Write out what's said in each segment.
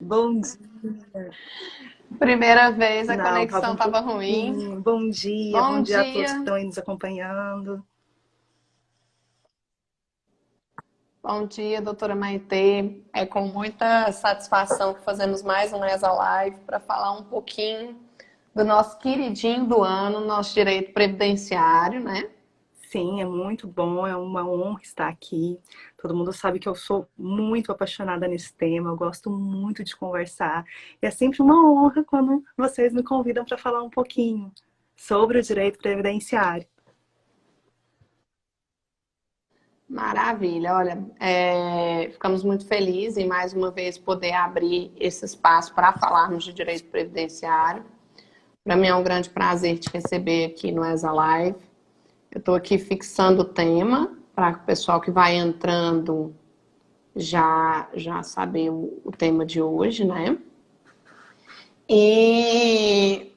Bom dia. Primeira vez a Não, tava conexão um estava ruim. pouquinho. Bom Bom dia a todos que dia, estão aí nos acompanhando. bom dia, doutora Maitê. É com muita satisfação que fazemos mais um ESA Live para falar um pouquinho do nosso queridinho do ano, nosso direito previdenciário, né? Sim, é muito bom, é uma honra estar aqui. Todo mundo sabe que eu sou muito apaixonada nesse tema, eu gosto muito de conversar. E é sempre uma honra quando vocês me convidam para falar um pouquinho sobre o direito previdenciário. Maravilha, olha, ficamos muito felizes em mais uma vez poder abrir esse espaço para falarmos de direito previdenciário. Para mim é um grande prazer te receber aqui no ESA Live. Eu estou aqui fixando o tema para o pessoal que vai entrando já saber o tema de hoje, né? E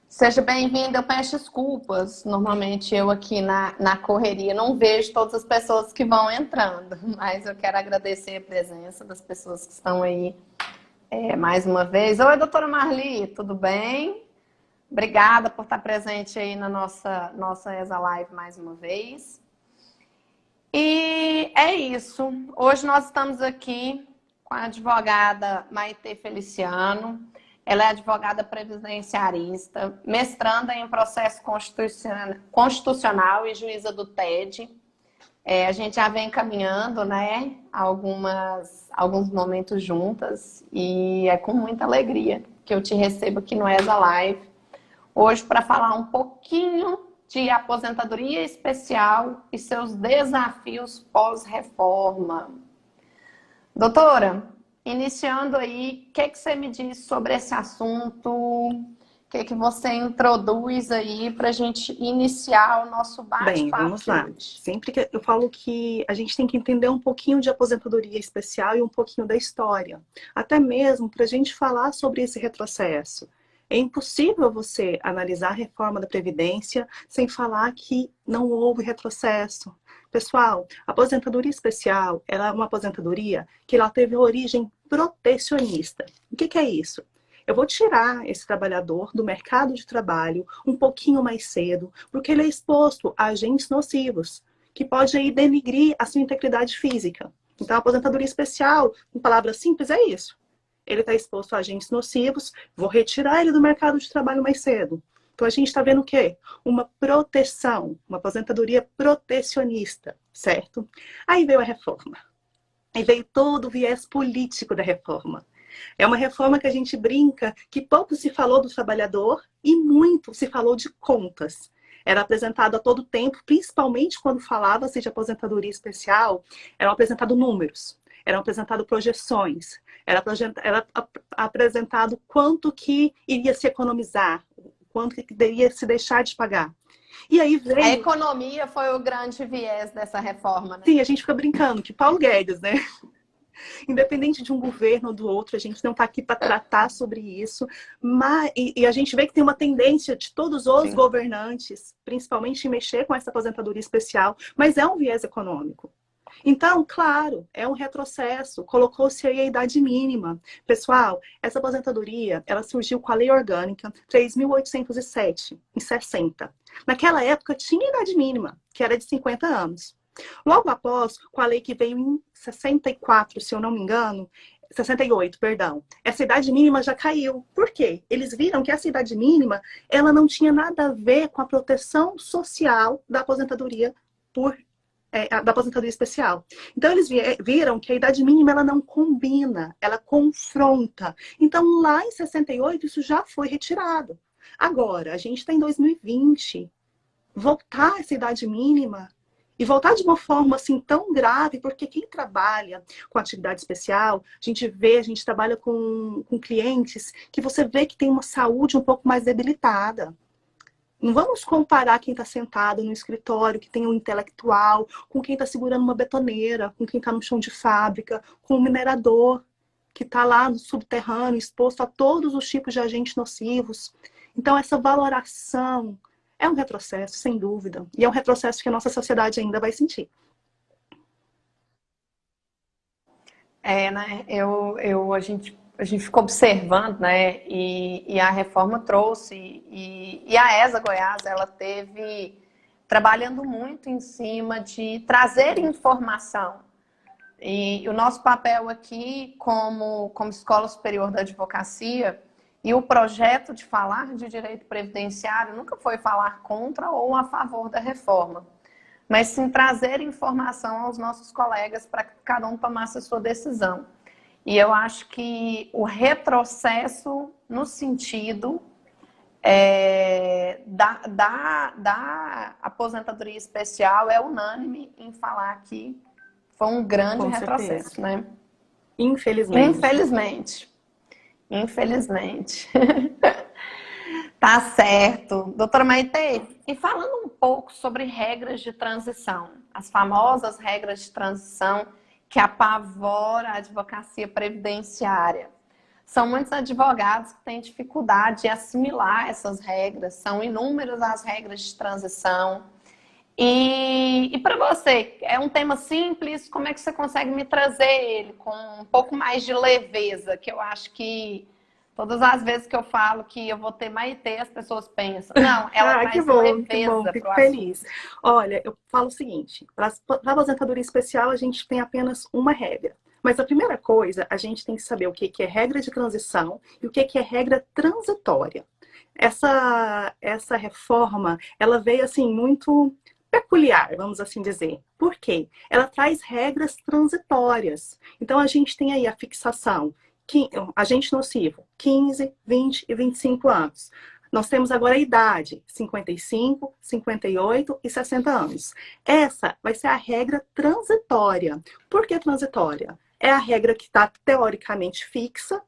seja bem-vindo, eu peço desculpas. Normalmente eu aqui na correria não vejo todas as pessoas que vão entrando, mas eu quero agradecer a presença das pessoas que estão aí mais uma vez. Oi, doutora Marli, tudo bem? Obrigada por estar presente aí na nossa ESA Live mais uma vez. E é isso. Hoje nós estamos aqui com a advogada Maitê Feliciano. Ela é advogada previdenciarista, mestranda em processo constitucional e juíza do TED. A gente já vem caminhando, né, alguns momentos juntas e é com muita alegria que eu te recebo aqui no ESA Live hoje para falar um pouquinho de aposentadoria especial e seus desafios pós-reforma. Doutora, iniciando aí, o que você me diz sobre esse assunto? O que você introduz aí para a gente iniciar o nosso Bem, bate-papo vamos de lá. hoje? Sempre que eu falo que a gente tem que entender um pouquinho de aposentadoria especial e um pouquinho da história, até mesmo para a gente falar sobre esse retrocesso. É impossível você analisar a reforma da Previdência sem falar que não houve retrocesso. Pessoal, a aposentadoria especial ela é uma aposentadoria que ela teve origem protecionista. O que é isso? Eu vou tirar esse trabalhador do mercado de trabalho um pouquinho mais cedo, porque ele é exposto a agentes nocivos, que pode aí denigrir a sua integridade física. Então, a aposentadoria especial, em palavras simples, é isso. Ele está exposto a agentes nocivos, vou retirar ele do mercado de trabalho mais cedo. Então, a gente está vendo o quê? Uma proteção, uma aposentadoria protecionista, certo? Aí veio a reforma. Aí veio todo o viés político da reforma. É uma reforma que a gente brinca que pouco se falou do trabalhador e muito se falou de contas. Era apresentado a todo tempo, principalmente quando falava-se de aposentadoria especial, eram apresentados números, eram apresentados projeções, era apresentado quanto que iria se economizar, quanto que iria se deixar de pagar. E aí A veio, economia foi o grande viés dessa reforma, né? sim, a gente fica brincando que Paulo Guedes, né? Independente de um governo ou do outro, a gente não está aqui para tratar sobre isso, mas, e a gente vê que tem uma tendência de todos os Sim. governantes, principalmente em mexer com essa aposentadoria especial, mas é um viés econômico. Então, claro, é um retrocesso, colocou-se aí a idade mínima. Pessoal, essa aposentadoria, ela surgiu com a Lei Orgânica 3.807, em 60. Naquela época tinha idade mínima, que era de 50 anos. Logo após, com a lei que veio em 64, se eu não me engano, 68, perdão. Essa idade mínima já caiu. Por quê? Eles viram que essa idade mínima, ela não tinha nada a ver com a proteção social da aposentadoria da aposentadoria especial. Então eles viram que a idade mínima ela não combina, ela confronta. Então lá em 68 isso já foi retirado. Agora, a gente está em 2020, voltar essa idade mínima e voltar de uma forma assim tão grave, porque quem trabalha com atividade especial, a gente trabalha com clientes que você vê que tem uma saúde um pouco mais debilitada. Não vamos comparar quem está sentado no escritório, que tem um intelectual, com quem está segurando uma betoneira, com quem está no chão de fábrica, com o minerador, que está lá no subterrâneo, exposto a todos os tipos de agentes nocivos. Então, essa valoração é um retrocesso, sem dúvida. E é um retrocesso que a nossa sociedade ainda vai sentir. Né? A gente a gente ficou observando, né? E a reforma trouxe, e a ESA Goiás, ela teve trabalhando muito em cima de trazer informação. E o nosso papel aqui, como Escola Superior da Advocacia, e o projeto de falar de direito previdenciário nunca foi falar contra ou a favor da reforma, mas sim trazer informação aos nossos colegas para que cada um tomasse a sua decisão. E eu acho que o retrocesso no sentido da aposentadoria especial é unânime em falar que foi um grande Com retrocesso, certeza. né? Infelizmente. Infelizmente. Infelizmente. Tá certo. Doutora Maitê, e falando um pouco sobre regras de transição, as famosas regras de transição que apavora a advocacia previdenciária. São muitos advogados que têm dificuldade de assimilar essas regras, são inúmeras as regras de transição. E para você, é um tema simples, como é que você consegue me trazer ele com um pouco mais de leveza? Que eu acho que todas as vezes que eu falo que eu vou ter Maitê, as pessoas pensam, não, ela Que traz bom, leveza fico para o feliz. assunto. Olha, eu falo o seguinte, para a aposentadoria especial a gente tem apenas uma regra. Mas a primeira coisa, a gente tem que saber o que é regra de transição e o que é regra transitória. Essa reforma, ela veio assim muito peculiar, vamos assim dizer. Por quê? Ela traz regras transitórias. Então a gente tem aí a fixação, agente nocivo, 15, 20 e 25 anos. Nós temos agora a idade, 55, 58 e 60 anos. Essa vai ser a regra transitória. Por que transitória? É a regra que está teoricamente fixa,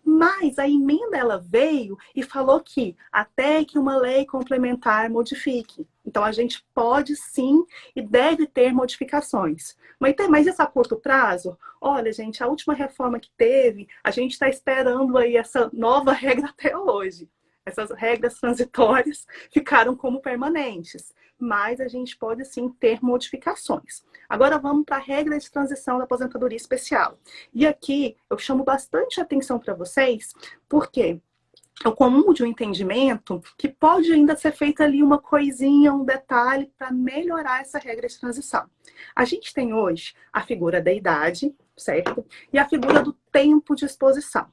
mas a emenda ela veio e falou que até que uma lei complementar modifique. Então a gente pode sim e deve ter modificações. Mas isso a curto prazo? Olha, gente, a última reforma que teve, a gente está esperando aí essa nova regra até hoje. Essas regras transitórias ficaram como permanentes, mas a gente pode sim ter modificações. Agora vamos para a regra de transição da aposentadoria especial. E aqui eu chamo bastante atenção para vocês, porque é o comum de um entendimento que pode ainda ser feita ali uma coisinha, um detalhe para melhorar essa regra de transição. A gente tem hoje a figura da idade, certo? E a figura do tempo de exposição.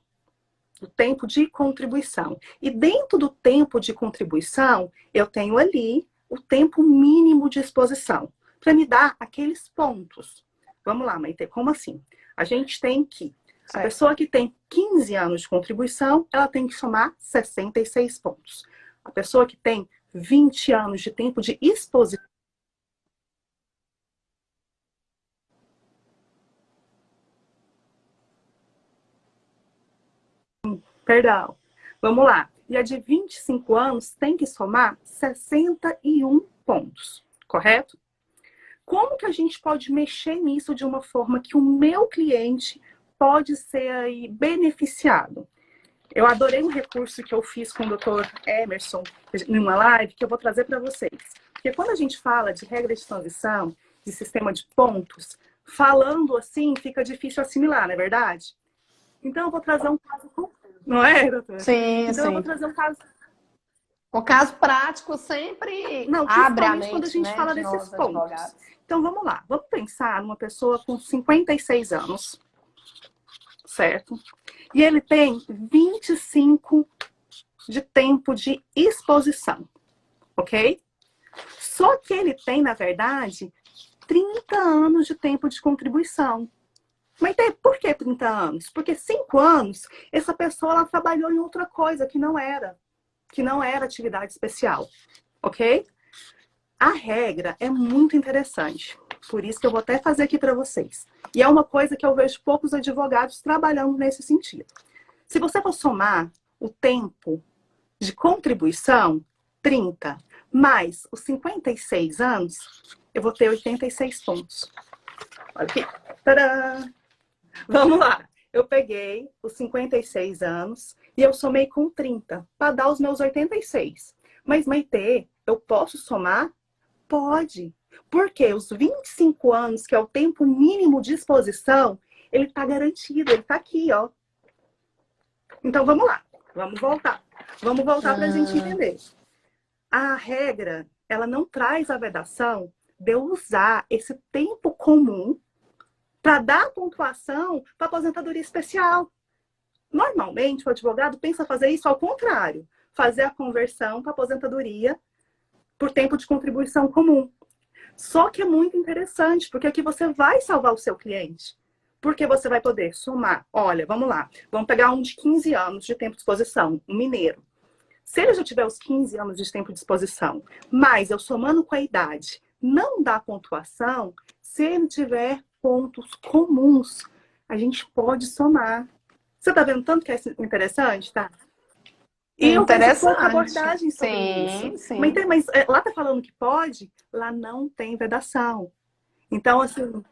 O tempo de contribuição. E dentro do tempo de contribuição, eu tenho ali o tempo mínimo de exposição, para me dar aqueles pontos. Vamos lá, Maite, como assim? A gente tem que, a pessoa que tem 15 anos de contribuição, ela tem que somar 66 pontos. A pessoa que tem 20 anos de tempo de exposição, perdão, vamos lá. E a de 25 anos tem que somar 61 pontos, correto? Como que a gente pode mexer nisso de uma forma que o meu cliente pode ser aí beneficiado? Eu adorei um recurso que eu fiz com o Dr. Emerson em uma live que eu vou trazer para vocês. Porque quando a gente fala de regra de transição, de sistema de pontos, falando assim fica difícil assimilar, não é verdade? Então eu vou trazer um caso, não é, doutora? Sim, Então eu vou sim. trazer um caso. O caso prático sempre Não, abre a principalmente quando a mente, gente né, fala de desses nós pontos. advogados. Então vamos lá, vamos pensar numa pessoa com 56 anos, certo? E ele tem 25 de tempo de exposição, ok? Só que ele tem, na verdade, 30 anos de tempo de contribuição. Mas por que 30 anos? Porque 5 anos, essa pessoa ela trabalhou em outra coisa que não era atividade especial, ok? A regra é muito interessante, por isso que eu vou até fazer aqui para vocês. E é uma coisa que eu vejo poucos advogados trabalhando nesse sentido. Se você for somar o tempo de contribuição, 30, mais os 56 anos, eu vou ter 86 pontos. Olha aqui. Tadã! Vamos lá. Eu peguei os 56 anos e eu somei com 30 para dar os meus 86. Mas, Maitê, eu posso somar? Pode. Porque os 25 anos, que é o tempo mínimo de exposição, ele está garantido, ele está aqui, ó. Então, vamos lá. Vamos voltar. Vamos voltar para a gente entender. A regra, ela não traz a vedação de eu usar esse tempo comum para dar pontuação para aposentadoria especial. Normalmente, o advogado pensa fazer isso ao contrário. Fazer a conversão para aposentadoria por tempo de contribuição comum. Só que é muito interessante, porque aqui você vai salvar o seu cliente. Porque você vai poder somar. Olha, vamos lá. Vamos pegar um de 15 anos de tempo de exposição, um mineiro. Se ele já tiver os 15 anos de tempo de exposição, mas eu somando com a idade, não dá pontuação, se ele tiver pontos comuns, a gente pode somar. Você tá vendo tanto que é interessante, tá? E eu vejo pouca abordagem sobre isso. Sim. Mas lá tá falando que pode, lá não tem vedação. Então, assim,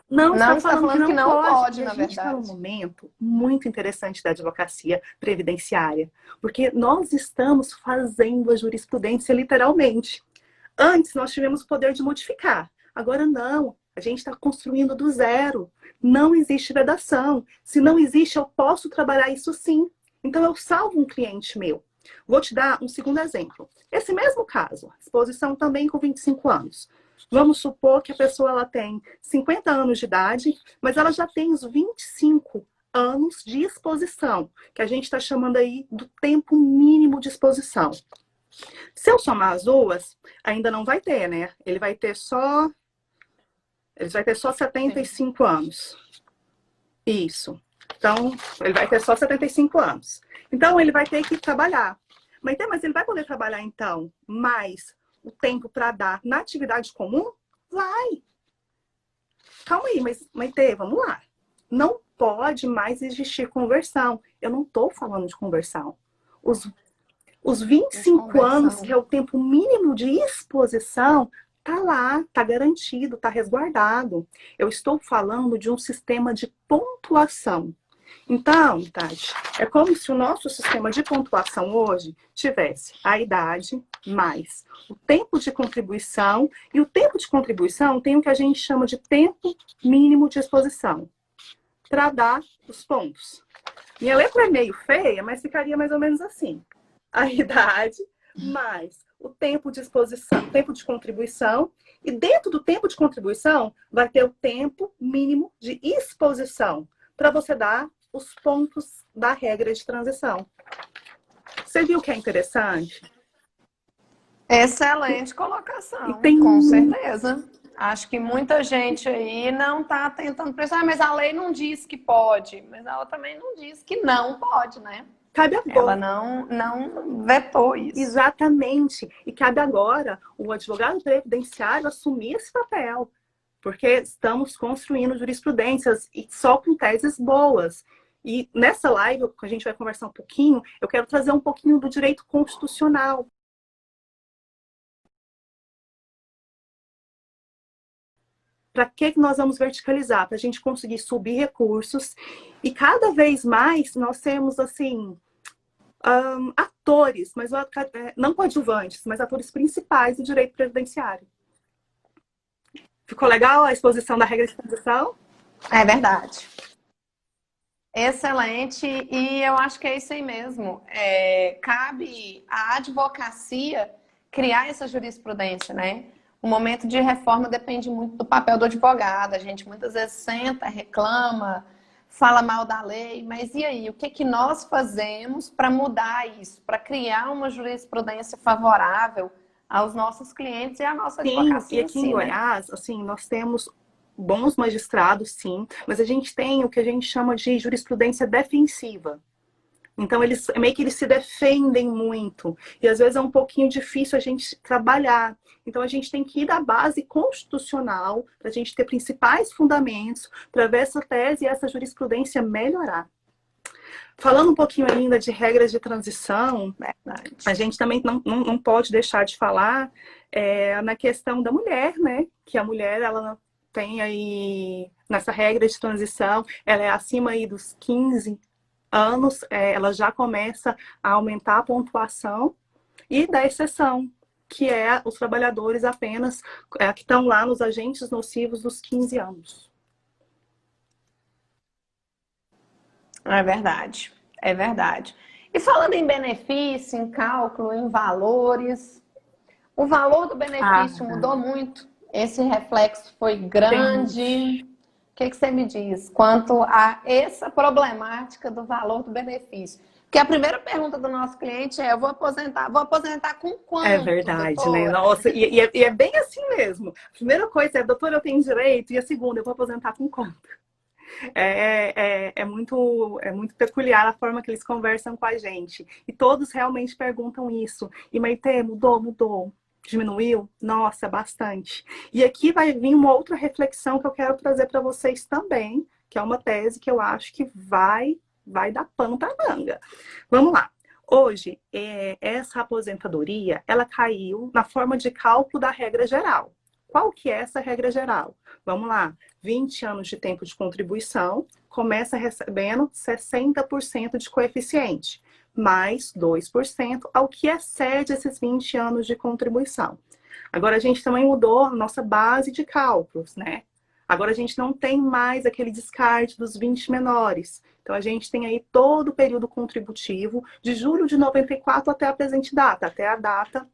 não está falando que não pode, na verdade. A gente está num momento muito interessante da advocacia previdenciária, porque nós estamos fazendo a jurisprudência literalmente. Antes, nós tivemos o poder de modificar. Agora, não. A gente está construindo do zero. Não existe vedação. Se não existe, eu posso trabalhar isso sim. Então, eu salvo um cliente meu. Vou te dar um segundo exemplo. Esse mesmo caso, exposição também com 25 anos. Vamos supor que a pessoa ela tem 50 anos de idade, mas ela já tem os 25 anos de exposição, que a gente está chamando aí do tempo mínimo de exposição. Se eu somar as duas, ainda não vai ter, né? Ele vai ter só 75 anos. Isso. Então, ele vai ter só 75 anos. Então, ele vai ter que trabalhar. Mas ele vai poder trabalhar, então, mais o tempo para dar na atividade comum? Vai. Calma aí, mas Maite, vamos lá. Não pode mais existir conversão. Eu não estou falando de conversão. Os 25 anos, que é o tempo mínimo de exposição, tá lá, tá garantido, tá resguardado. Eu estou falando de um sistema de pontuação. Então, Tati, é como se o nosso sistema de pontuação hoje tivesse a idade mais o tempo de contribuição, e o tempo de contribuição tem o que a gente chama de tempo mínimo de exposição, para dar os pontos. Minha letra é meio feia, mas ficaria mais ou menos assim. A idade mais o tempo de exposição, tempo de contribuição, e dentro do tempo de contribuição vai ter o tempo mínimo de exposição, para você dar os pontos da regra de transição. Você viu que é interessante? Excelente colocação, com certeza. Acho que muita gente aí não está tentando pensar, mas a lei não diz que pode, mas ela também não diz que não pode, né? Cabe agora. Ela não vetou isso. Exatamente. E cabe agora o advogado previdenciário assumir esse papel, porque estamos construindo jurisprudências e só com teses boas. E nessa live, que a gente vai conversar um pouquinho, eu quero trazer um pouquinho do direito constitucional. Para que nós vamos verticalizar? Para a gente conseguir subir recursos. E cada vez mais nós temos, assim, atores, mas não coadjuvantes, mas atores principais do direito previdenciário. Ficou legal a exposição da regra de transição? É verdade. Excelente, e eu acho que é isso aí mesmo. Cabe à advocacia criar essa jurisprudência, né? O momento de reforma depende muito do papel do advogado. A gente muitas vezes senta, reclama, fala mal da lei, mas e aí? O que nós fazemos para mudar isso? Para criar uma jurisprudência favorável aos nossos clientes e à nossa advocacia. E aqui em Goiás, assim, nós temos bons magistrados, sim, mas a gente tem o que a gente chama de jurisprudência defensiva. Então, meio que eles se defendem muito. E às vezes é um pouquinho difícil a gente trabalhar. Então, a gente tem que ir da base constitucional, para a gente ter principais fundamentos, para ver essa tese e essa jurisprudência melhorar. Falando um pouquinho ainda de regras de transição, a gente também não pode deixar de falar na questão da mulher, né? Que a mulher, ela tem aí, nessa regra de transição, ela é acima aí dos 15 anos, ela já começa a aumentar a pontuação, e da exceção, que é os trabalhadores apenas que estão lá nos agentes nocivos dos 15 anos. É verdade. É verdade. E falando em benefício, em cálculo, em valores, o valor do benefício mudou muito? Esse reflexo foi grande? O que você me diz quanto a essa problemática do valor do benefício? Porque a primeira pergunta do nosso cliente é: eu vou aposentar com quanto, É verdade, né? doutora? Nossa, e é bem assim mesmo. A primeira coisa é, doutora, eu tenho direito, e a segunda, eu vou aposentar com quanto? É muito peculiar a forma que eles conversam com a gente. E todos realmente perguntam isso. E Maitê, mudou? Diminuiu? Nossa, bastante. E aqui vai vir uma outra reflexão que eu quero trazer para vocês também, que é uma tese que eu acho que vai dar pano para manga. Vamos lá. Hoje, essa aposentadoria, ela caiu na forma de cálculo da regra geral. Qual que é essa regra geral? Vamos lá. 20 anos de tempo de contribuição, começa recebendo 60% de coeficiente, mais 2% ao que excede esses 20 anos de contribuição. Agora, a gente também mudou a nossa base de cálculos, né? Agora, a gente não tem mais aquele descarte dos 20 menores. Então, a gente tem aí todo o período contributivo, de julho de 94 até a presente data, até a data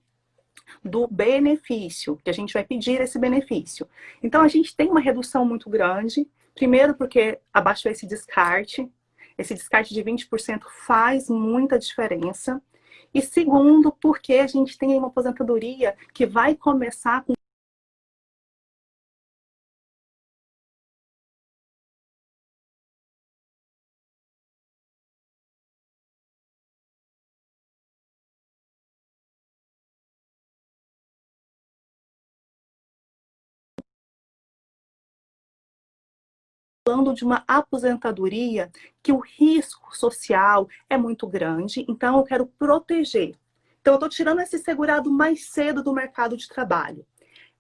do benefício, que a gente vai pedir esse benefício. Então, a gente tem uma redução muito grande, primeiro porque abaixou esse descarte de 20% faz muita diferença, e segundo, porque a gente tem uma aposentadoria que vai começar com falando de uma aposentadoria que o risco social é muito grande, então eu quero proteger. Então, eu estou tirando esse segurado mais cedo do mercado de trabalho.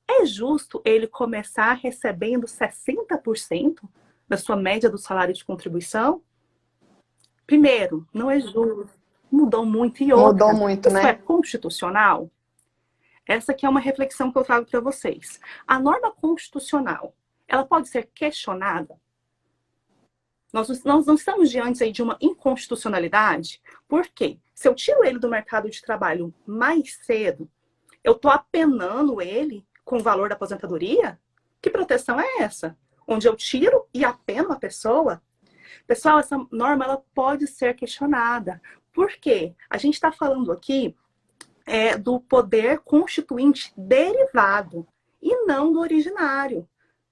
É justo ele começar recebendo 60% da sua média do salário de contribuição? Primeiro, não é justo. Mudou muito. E Mudou outra, muito, isso é né? constitucional? Essa aqui é uma reflexão que eu trago para vocês. A norma constitucional, ela pode ser questionada? Nós não estamos diante aí de uma inconstitucionalidade? Por quê? Se eu tiro ele do mercado de trabalho mais cedo, eu estou apenando ele com o valor da aposentadoria? Que proteção é essa? Onde eu tiro e apeno a pessoa? Pessoal, essa norma ela pode ser questionada. Por quê? A gente está falando aqui do poder constituinte derivado e não do originário.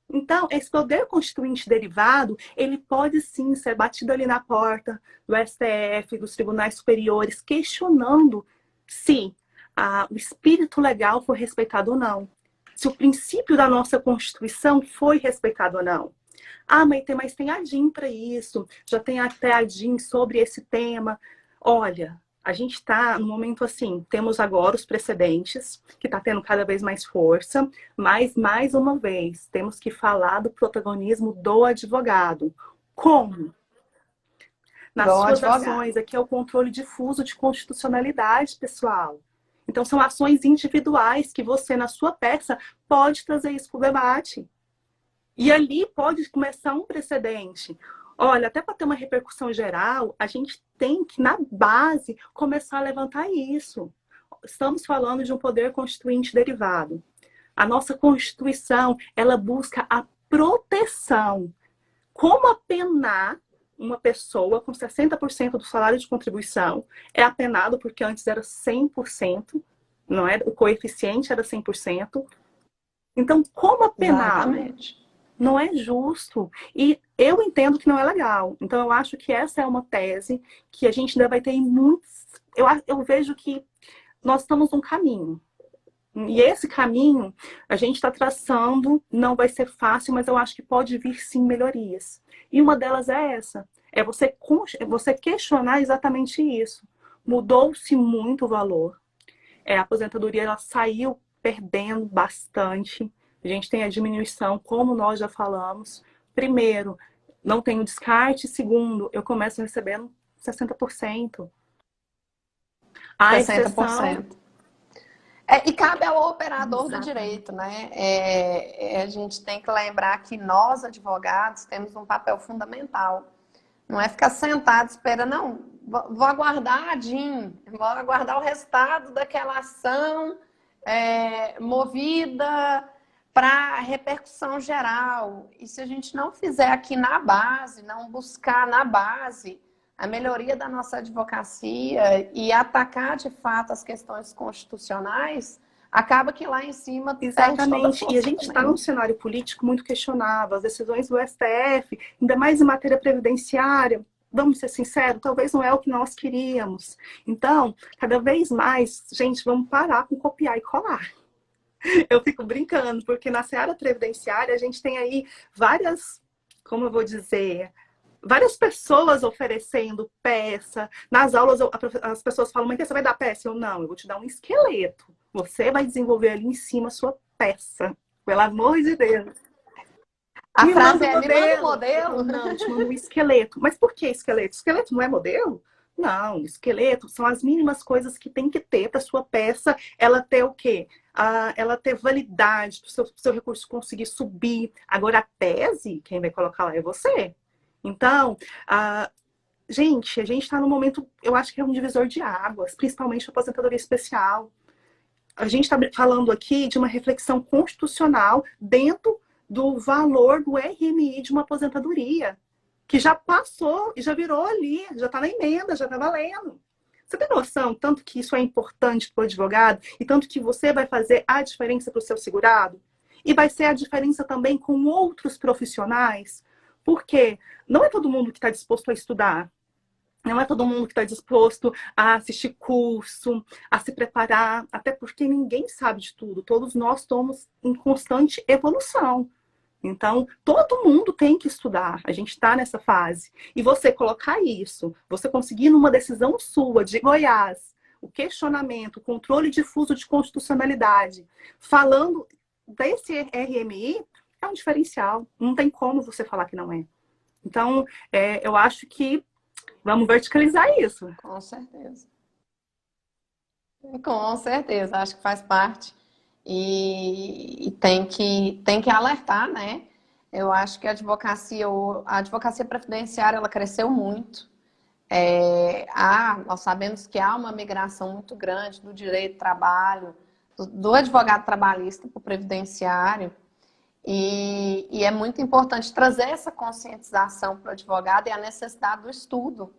Então, esse poder constituinte derivado, ele pode sim ser batido ali na porta do STF, dos tribunais superiores, questionando se o espírito legal foi respeitado ou não. Se o princípio da nossa Constituição foi respeitado ou não. Mas tem a DIN para isso, já tem até a DIN sobre esse tema. Olha, a gente está no momento assim, temos agora os precedentes, que está tendo cada vez mais força, mas, mais uma vez, temos que falar do protagonismo do advogado. Como? Nas Do suas advogado. ações, aqui é o controle difuso de constitucionalidade, pessoal. Então, são ações individuais que você, na sua peça, pode trazer isso para o debate. E ali pode começar um precedente. Olha, até para ter uma repercussão geral, a gente tem que, na base, começar a levantar isso. Estamos falando de um poder constituinte derivado. A nossa Constituição, ela busca a proteção. Como apenar uma pessoa com 60% do salário de contribuição? É apenado porque antes era 100%, não é? O coeficiente era 100%. Então, como apená-lo? Exatamente. Não é justo. E eu entendo que não é legal. Então, eu acho que essa é uma tese que a gente ainda vai ter muitos. Eu vejo que nós estamos num caminho. E esse caminho a gente está traçando, não vai ser fácil, mas eu acho que pode vir sim melhorias. E uma delas é essa: é você questionar exatamente isso. Mudou-se muito o valor. A aposentadoria ela saiu perdendo bastante. A gente tem a diminuição, como nós já falamos. Primeiro, não tenho descarte. Segundo, eu começo recebendo 60%. A exceção... 60%. E cabe ao operador do direito, né? A gente tem que lembrar que nós, advogados, temos um papel fundamental. Não é ficar sentado esperando, não. vou aguardar a DIN, vou aguardar o resultado daquela ação movida para repercussão geral. E se a gente não fizer aqui na base, não buscar na base a melhoria da nossa advocacia e atacar de fato as questões constitucionais, acaba que lá em cima Exatamente, e a gente está num cenário político muito questionável, as decisões do STF, ainda mais em matéria previdenciária, vamos ser sinceros, talvez não é o que nós queríamos. Então, cada vez mais, gente, vamos parar com copiar e colar. Eu fico brincando, porque na seara previdenciária a gente tem aí várias, como eu vou dizer, várias pessoas oferecendo peça. Nas aulas as pessoas falam, mas você vai dar peça? Eu não, eu vou te dar um esqueleto. Você vai desenvolver ali em cima a sua peça. Pelo amor de Deus. A frase é, me manda o modelo? Não, te mando um esqueleto. Mas por que esqueleto? Esqueleto não é modelo? Não, esqueleto são as mínimas coisas que tem que ter para sua peça, ela ter o quê? Ela ter validade, para o seu recurso conseguir subir. Agora, a tese, quem vai colocar lá é você. Então, gente, a gente está num momento, eu acho que é um divisor de águas, principalmente a aposentadoria especial. A gente está falando aqui de uma reflexão constitucional dentro do valor do RMI de uma aposentadoria, que já passou e já virou ali, já está na emenda, já está valendo. Você tem noção tanto que isso é importante para o advogado e tanto que você vai fazer a diferença para o seu segurado? E vai ser a diferença também com outros profissionais? Porque não é todo mundo que está disposto a estudar. Não é todo mundo que está disposto a assistir curso, a se preparar, até porque ninguém sabe de tudo. Todos nós estamos em constante evolução. Então, todo mundo tem que estudar. A gente está nessa fase. E você colocar isso, você conseguir numa decisão sua de Goiás, o questionamento, o controle difuso de constitucionalidade, falando desse RMI, é um diferencial. Não tem como você falar que não é. Então, eu acho que vamos verticalizar isso. Com certeza. Com certeza, acho que faz parte. E tem que alertar, né? Eu acho que a advocacia previdenciária, ela cresceu muito. Nós sabemos que há uma migração muito grande do direito do trabalho, do advogado trabalhista para o previdenciário. E é muito importante trazer essa conscientização para o advogado e a necessidade do estudo.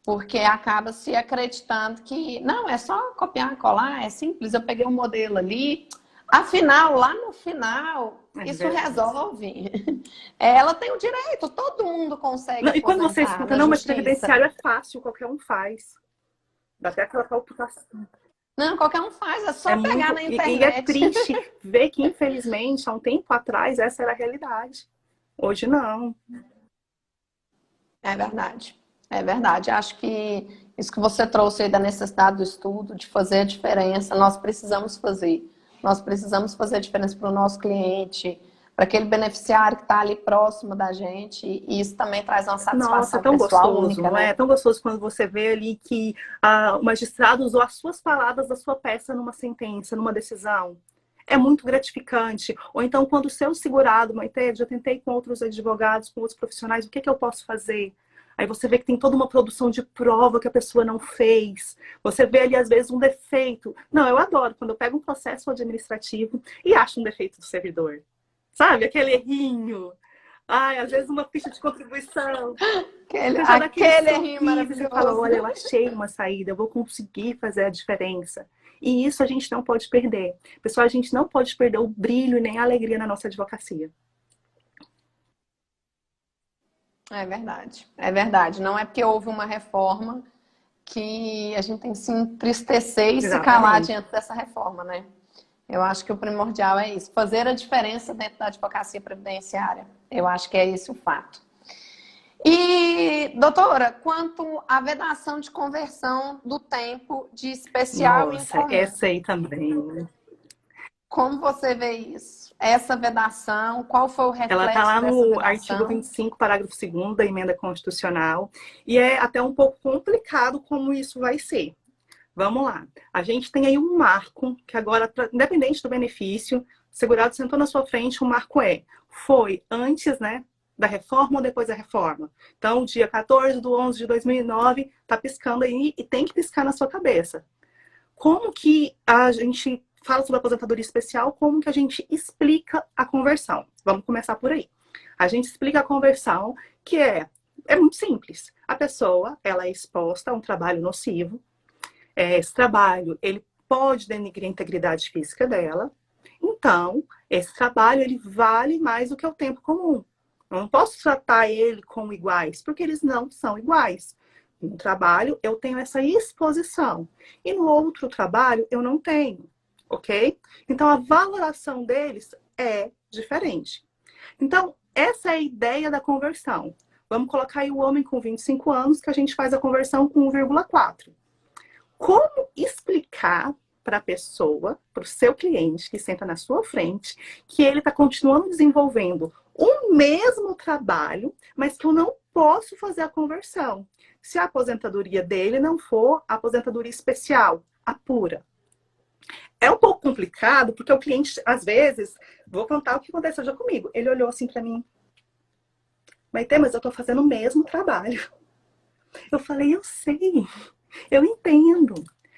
Porque acaba se acreditando que, não, é só copiar e colar, é simples, eu peguei um modelo ali. Afinal, lá no final, isso resolve. Ela tem o direito, todo mundo consegue. Não, e quando você escuta, não, mas previdenciário é fácil, qualquer um faz. Dá até aquela palpitação. Não, qualquer um faz, é só pegar na internet. E é triste ver que, infelizmente, há um tempo atrás, essa era a realidade. Hoje, não. É verdade. É verdade. Acho que isso que você trouxe aí da necessidade do estudo, de fazer a diferença, nós precisamos fazer. Nós precisamos fazer a diferença para o nosso cliente, para aquele beneficiário que está ali próximo da gente. E isso também traz uma satisfação tão pessoal gostoso, única, não né? é? É tão gostoso quando você vê ali que o magistrado usou as suas palavras da sua peça numa sentença, numa decisão. É muito gratificante. Ou então, quando o seu segurado, Maite, já tentei com outros advogados, com outros profissionais, o que eu posso fazer? Aí você vê que tem toda uma produção de prova que a pessoa não fez. Você vê ali, às vezes, um defeito. Não, eu adoro quando eu pego um processo administrativo e acho um defeito do servidor. Sabe? Aquele errinho. Ai, às vezes uma ficha de contribuição. Aquele errinho maravilhoso. Você fala, olha, eu achei uma saída, eu vou conseguir fazer a diferença. E isso a gente não pode perder. Pessoal, a gente não pode perder o brilho e nem a alegria na nossa advocacia. É verdade, é verdade. Não é porque houve uma reforma que a gente tem que se entristecer e se calar diante dessa reforma, né? Eu acho que o primordial é isso, fazer a diferença dentro da advocacia previdenciária. Eu acho que é esse o fato. E, doutora, quanto à vedação de conversão do tempo de especial em comum. Essa aí também. Como você vê isso? Essa vedação, qual foi o reflexo Ela está lá no vedação? artigo 25, parágrafo 2º da emenda constitucional, e é até um pouco complicado como isso vai ser. Vamos lá. A gente tem aí um marco, que agora, independente do benefício, o segurado sentou na sua frente, o marco foi antes, né, da reforma ou depois da reforma? Então, dia 14/11/2009, tá piscando aí e tem que piscar na sua cabeça. Como que a gente fala sobre aposentadoria especial? Como que a gente explica a conversão? Vamos começar por aí. A gente explica a conversão, que é muito simples. A pessoa, ela é exposta a um trabalho nocivo. Esse trabalho, ele pode denegrir a integridade física dela. Então, esse trabalho, ele vale mais do que o tempo comum. Eu não posso tratar ele como iguais, porque eles não são iguais. No trabalho, eu tenho essa exposição. E no outro trabalho, eu não tenho. Ok? Então, a valoração deles é diferente. Então, essa é a ideia da conversão. Vamos colocar aí o homem com 25 anos, que a gente faz a conversão com 1,4. Como explicar para a pessoa, para o seu cliente que senta na sua frente, que ele está continuando desenvolvendo o mesmo trabalho, mas que eu não posso fazer a conversão se a aposentadoria dele não for a aposentadoria especial, a pura? É um pouco complicado, porque o cliente, às vezes, vou contar o que aconteceu já comigo. Ele olhou assim para mim: Maitê, mas eu estou fazendo o mesmo trabalho. Eu falei: eu sei, eu entendo.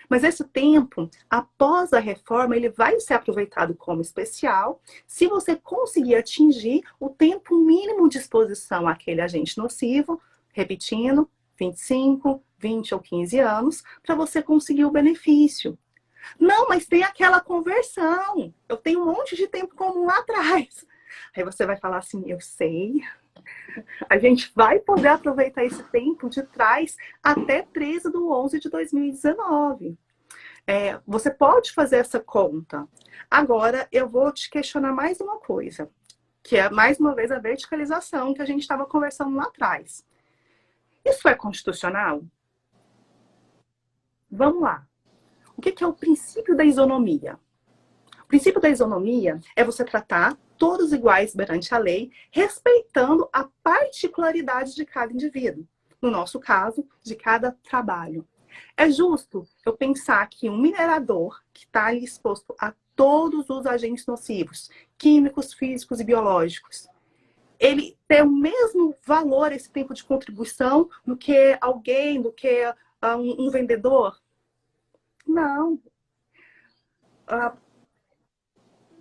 Mas esse tempo, após a reforma, ele vai ser aproveitado como especial se você conseguir atingir o tempo mínimo de exposição àquele agente nocivo, repetindo, 25, 20 ou 15 anos, para você conseguir o benefício. Não, mas tem aquela conversão. Eu tenho um monte de tempo comum lá atrás. Aí você vai falar assim: eu sei. A gente vai poder aproveitar esse tempo de trás até 13/11/2019. Você pode fazer essa conta. Agora, eu vou te questionar mais uma coisa, que é, mais uma vez, a verticalização que a gente estava conversando lá atrás. Isso é constitucional? Vamos lá. O que é o princípio da isonomia? O princípio da isonomia é você tratar todos iguais perante a lei, respeitando a particularidade de cada indivíduo. No nosso caso, de cada trabalho. É justo eu pensar que um minerador que está ali exposto a todos os agentes nocivos, químicos, físicos e biológicos, ele tem o mesmo valor, esse tempo de contribuição, do que alguém, do que um vendedor? Não.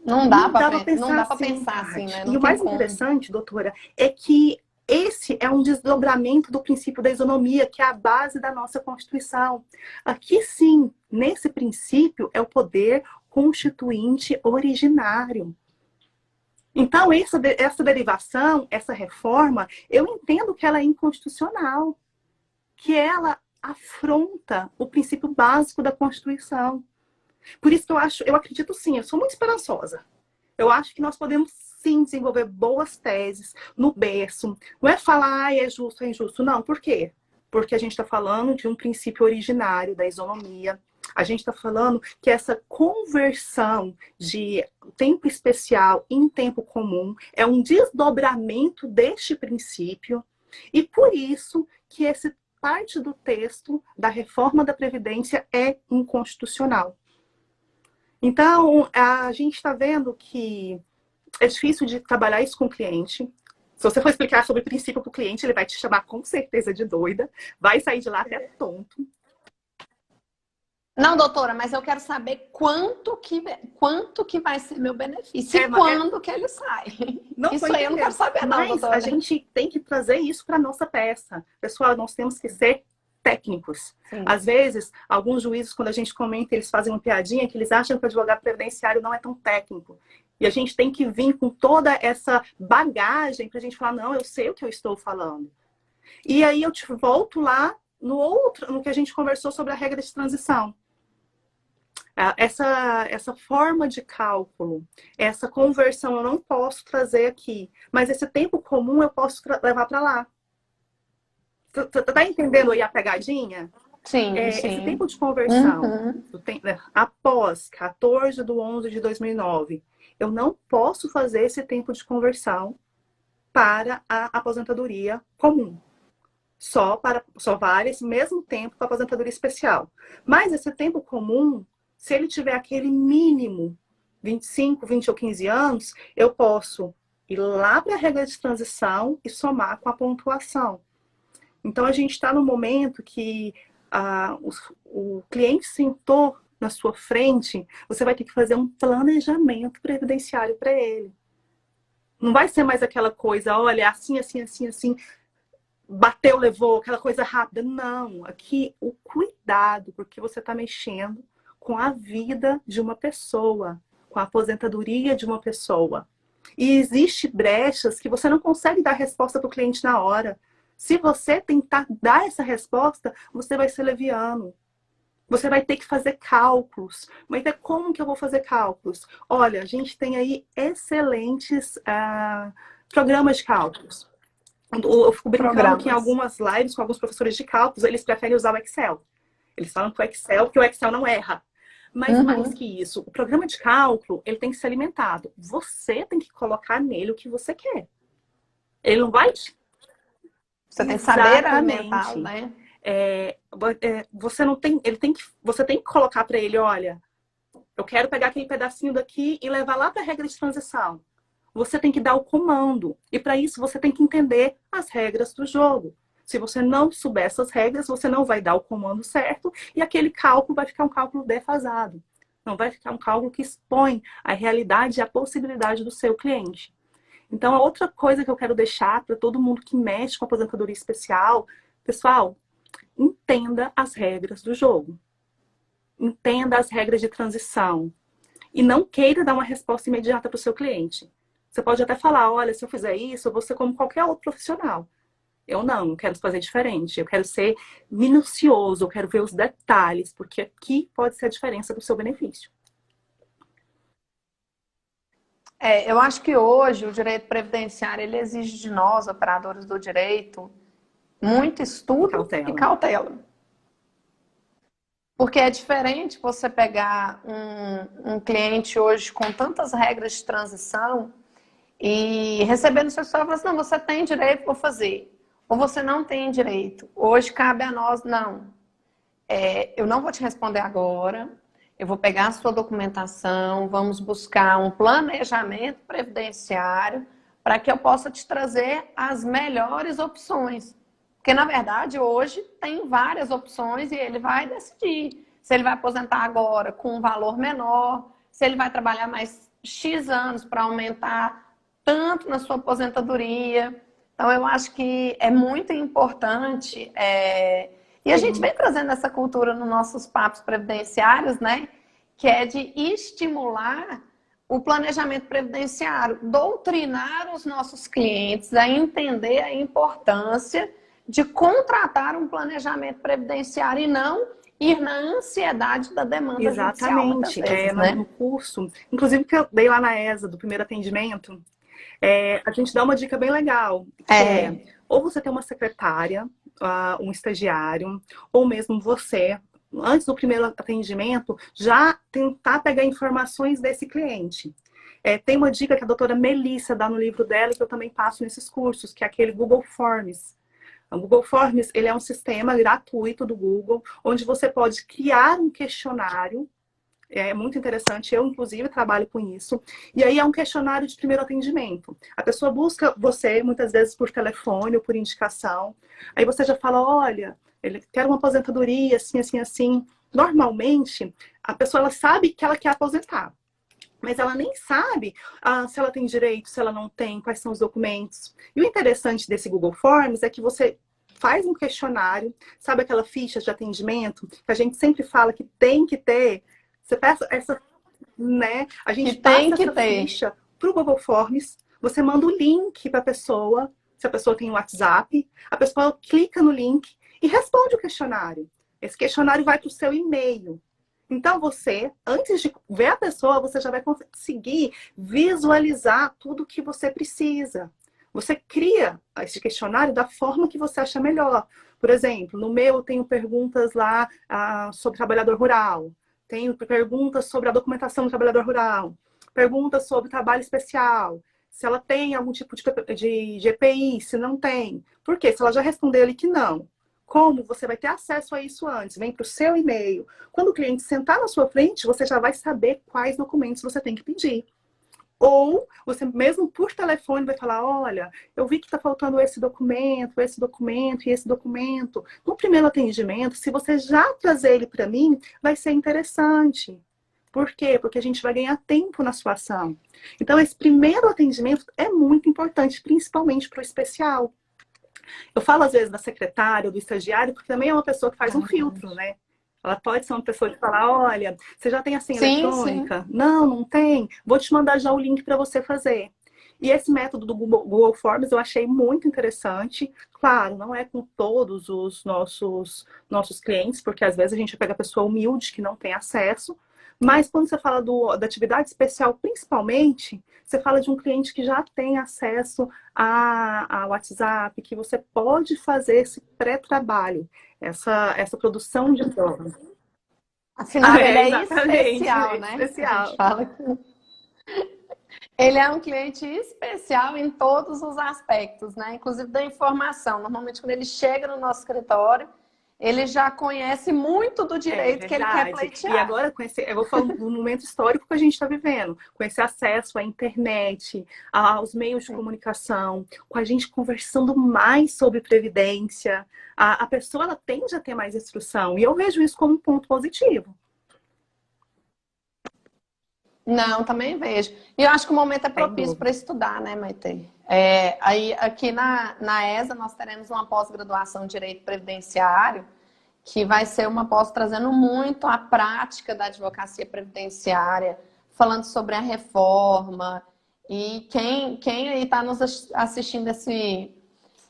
Não dá para assim, pensar assim, né? Não e o tem mais como. interessante, doutora, é que esse é um desdobramento do princípio da isonomia, que é a base da nossa Constituição. Aqui sim, nesse princípio, é o poder constituinte originário. Então, essa derivação, essa reforma, eu entendo que ela é inconstitucional, que ela afronta o princípio básico da Constituição. Por isso que eu acredito sim, eu sou muito esperançosa. Eu acho que nós podemos sim desenvolver boas teses no berço. Não é falar, é justo, é injusto. Não, por quê? Porque a gente está falando de um princípio originário da isonomia. A gente está falando que essa conversão de tempo especial em tempo comum é um desdobramento deste princípio. E por isso que essa parte do texto da reforma da Previdência é inconstitucional. Então, a gente está vendo que é difícil de trabalhar isso com o cliente. Se você for explicar sobre o princípio para o cliente, ele vai te chamar com certeza de doida, vai sair de lá até tonto. Não, doutora, mas eu quero saber quanto que vai ser meu benefício e quando que ele sai. Isso aí eu não quero saber, não, doutora. Mas a gente tem que trazer isso para a nossa peça. Pessoal, nós temos que ser técnicos. Sim. Às vezes, alguns juízes, quando a gente comenta, eles fazem uma piadinha que eles acham que o advogado previdenciário não é tão técnico. E a gente tem que vir com toda essa bagagem para a gente falar: não, eu sei o que eu estou falando. E aí eu te volto lá no que a gente conversou sobre a regra de transição. Essa forma de cálculo, essa conversão eu não posso trazer aqui, mas esse tempo comum eu posso levar para lá. Tá entendendo aí a pegadinha? Sim, sim. Esse tempo de conversão, após 14/11/2009, eu não posso fazer esse tempo de conversão para a aposentadoria comum. Só vale esse mesmo tempo para a aposentadoria especial. Mas esse tempo comum, se ele tiver aquele mínimo, 25, 20 ou 15 anos, eu posso ir lá para a regra de transição e somar com a pontuação. Então, a gente está no momento que o cliente sentou na sua frente, você vai ter que fazer um planejamento previdenciário para ele. Não vai ser mais aquela coisa, olha, assim, assim, assim, assim, bateu, levou, aquela coisa rápida. Não, aqui o cuidado, porque você está mexendo com a vida de uma pessoa, com a aposentadoria de uma pessoa. E existe brechas que você não consegue dar resposta para o cliente na hora. Se você tentar dar essa resposta, você vai ser leviano. Você vai ter que fazer cálculos. Mas como que eu vou fazer cálculos? Olha, a gente tem aí excelentes programas de cálculos. Eu fico brincando que em algumas lives com alguns professores de cálculos, eles preferem usar o Excel. Eles falam que o Excel, porque o Excel não erra. Mas mais que isso, o programa de cálculo, ele tem que ser alimentado. Você tem que colocar nele o que você quer. Ele não vai... Você tem que saber alimentá-lo, né? Você tem que colocar para ele, olha, eu quero pegar aquele pedacinho daqui e levar lá para a regra de transição. Você tem que dar o comando. E para isso você tem que entender as regras do jogo. Se você não souber essas regras, você não vai dar o comando certo e aquele cálculo vai ficar um cálculo defasado. Não vai ficar um cálculo que expõe a realidade e a possibilidade do seu cliente. Então, a outra coisa que eu quero deixar para todo mundo que mexe com aposentadoria especial, pessoal, entenda as regras do jogo. Entenda as regras de transição. E não queira dar uma resposta imediata para o seu cliente. Você pode até falar, olha, se eu fizer isso, eu vou ser como qualquer outro profissional. Eu não quero fazer diferente. Eu quero ser minucioso, eu quero ver os detalhes, porque aqui pode ser a diferença do seu benefício. Eu acho que hoje o direito previdenciário ele exige de nós, operadores do direito, muito estudo e cautela. Porque é diferente você pegar um cliente hoje com tantas regras de transição e receber no seu celular e falar assim, não, você tem direito, vou fazer. Ou você não tem direito. Hoje cabe a nós, não. Eu não vou te responder agora. Eu vou pegar a sua documentação, vamos buscar um planejamento previdenciário para que eu possa te trazer as melhores opções. Porque, na verdade, hoje tem várias opções e ele vai decidir se ele vai aposentar agora com um valor menor, se ele vai trabalhar mais X anos para aumentar tanto na sua aposentadoria. Então, eu acho que é muito importante... E a gente vem trazendo essa cultura nos nossos papos previdenciários, né? Que é de estimular o planejamento previdenciário, doutrinar os nossos clientes a entender a importância de contratar um planejamento previdenciário e não ir na ansiedade da demanda judicial, muitas vezes, né? No curso, inclusive que eu dei lá na ESA, do primeiro atendimento, a gente dá uma dica bem legal, que ou você tem uma secretária, um estagiário, ou mesmo você, antes do primeiro atendimento, já tentar pegar informações desse cliente. Tem uma dica que a doutora Melissa dá no livro dela, que eu também passo nesses cursos, que é aquele Google Forms. O Google Forms, ele é um sistema gratuito do Google, onde você pode criar um questionário. É muito interessante, eu inclusive trabalho com isso. E aí é um questionário de primeiro atendimento. A pessoa busca você, muitas vezes por telefone ou por indicação. Aí você já fala, olha, ele quer uma aposentadoria, assim, assim, assim. Normalmente, a pessoa ela sabe que ela quer aposentar. Mas ela nem sabe se ela tem direito, se ela não tem, quais são os documentos. E o interessante desse Google Forms é que você faz um questionário, sabe aquela ficha de atendimento que a gente sempre fala que tem que ter. Você peça essa, né? A gente passa essa ficha para o Google Forms, você manda o link para a pessoa, se a pessoa tem um WhatsApp, a pessoa clica no link e responde o questionário. Esse questionário vai para o seu e-mail. Então você, antes de ver a pessoa, você já vai conseguir visualizar tudo o que você precisa. Você cria esse questionário da forma que você acha melhor. Por exemplo, no meu eu tenho perguntas lá sobre trabalhador rural. Tenho perguntas sobre a documentação do trabalhador rural. Perguntas sobre trabalho especial. Se ela tem algum tipo de GPI, se não tem. Por quê? Se ela já respondeu ali que não. Como você vai ter acesso a isso antes? Vem para o seu e-mail. Quando o cliente sentar na sua frente, você já vai saber quais documentos você tem que pedir. Ou você mesmo por telefone vai falar, olha, eu vi que está faltando esse documento e esse documento. No primeiro atendimento, se você já trazer ele para mim, vai ser interessante. Por quê? Porque a gente vai ganhar tempo na sua ação. Então, esse primeiro atendimento é muito importante, principalmente para o especial. Eu falo às vezes da secretária ou do estagiário, porque também é uma pessoa que faz um filtro, né? Ela pode ser uma pessoa que fala, olha, você já tem a senha Sim, eletrônica? sim. Não, não tem? Vou te mandar já o link para você fazer. E esse método do Google Forms eu achei muito interessante. Claro, não é com todos os nossos clientes, porque às vezes a gente pega a pessoa humilde que não tem acesso. Mas quando você fala da atividade especial, principalmente, você fala de um cliente que já tem acesso a WhatsApp, que você pode fazer esse pré-trabalho, essa produção de prova. Afinal, ele é Exatamente, especial, é né? A gente especial. fala que ele é um cliente especial em todos os aspectos, né? Inclusive da informação. Normalmente, quando ele chega no nosso escritório, ele já conhece muito do É direito que ele quer verdade. E pleitear. agora, eu vou falar do momento histórico que a gente está vivendo, com esse acesso à internet, aos meios de comunicação, com a gente conversando mais sobre previdência, a pessoa ela tende a ter mais instrução. E eu vejo isso como um ponto positivo. Não, também vejo. E eu acho que o momento é Sem propício para dúvida. estudar, né, Maite? Aí, aqui na ESA, nós teremos uma pós-graduação em Direito Previdenciário, que vai ser uma pós trazendo muito a prática da advocacia previdenciária, falando sobre a reforma. E quem aí está nos assistindo